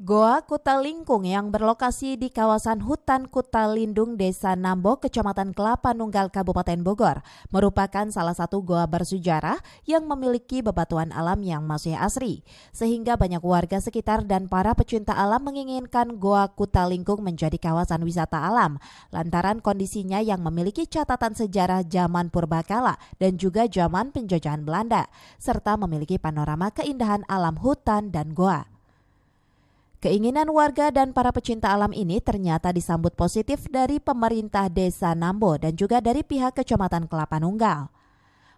Goa Kutalingkung yang berlokasi di kawasan hutan Kutalindung Desa Nambo, Kecamatan Kelapa Nunggal, Kabupaten Bogor, merupakan salah satu goa bersejarah yang memiliki bebatuan alam yang masih asri. Sehingga banyak warga sekitar dan para pecinta alam menginginkan Goa Kutalingkung menjadi kawasan wisata alam, lantaran kondisinya yang memiliki catatan sejarah zaman purbakala dan juga zaman penjajahan Belanda, serta memiliki panorama keindahan alam hutan dan goa. Keinginan warga dan para pecinta alam ini ternyata disambut positif dari pemerintah Desa Nambo dan juga dari pihak Kecamatan Kelapa Nunggal.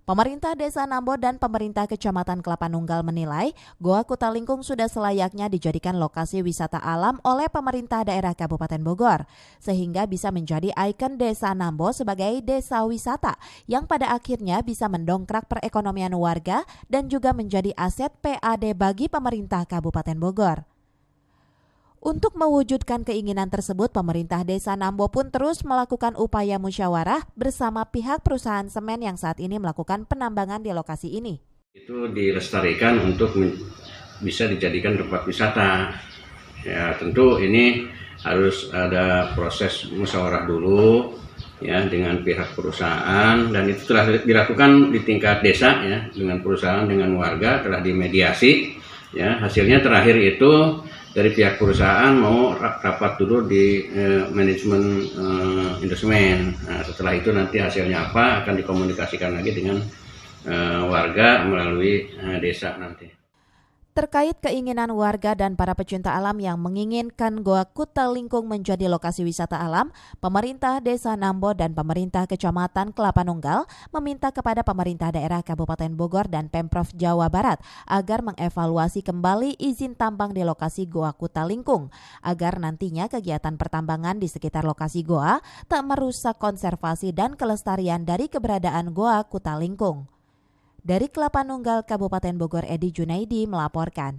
Pemerintah Desa Nambo dan pemerintah Kecamatan Kelapa Nunggal menilai Goa Kutalingkung sudah selayaknya dijadikan lokasi wisata alam oleh pemerintah daerah Kabupaten Bogor, sehingga bisa menjadi ikon Desa Nambo sebagai desa wisata yang pada akhirnya bisa mendongkrak perekonomian warga dan juga menjadi aset PAD bagi pemerintah Kabupaten Bogor. Untuk mewujudkan keinginan tersebut, pemerintah Desa Nambo pun terus melakukan upaya musyawarah bersama pihak perusahaan semen yang saat ini melakukan penambangan di lokasi ini. Itu dilestarikan untuk bisa dijadikan tempat wisata. Ya, tentu ini harus ada proses musyawarah dulu ya dengan pihak perusahaan, dan itu telah dilakukan di tingkat desa ya, dengan perusahaan, dengan warga telah dimediasi. Ya, hasilnya terakhir itu dari pihak perusahaan mau rapat dulu di manajemen investment. Nah, setelah itu nanti hasilnya apa akan dikomunikasikan lagi dengan warga melalui desa nanti. Terkait keinginan warga dan para pecinta alam yang menginginkan Goa Kutalingkung menjadi lokasi wisata alam, pemerintah Desa Nambo dan pemerintah Kecamatan Kelapa Nunggal meminta kepada pemerintah daerah Kabupaten Bogor dan Pemprov Jawa Barat agar mengevaluasi kembali izin tambang di lokasi Goa Kutalingkung, agar nantinya kegiatan pertambangan di sekitar lokasi goa tak merusak konservasi dan kelestarian dari keberadaan Goa Kutalingkung. Dari Kelapa Nunggal, Kabupaten Bogor, Edi Junaidi melaporkan.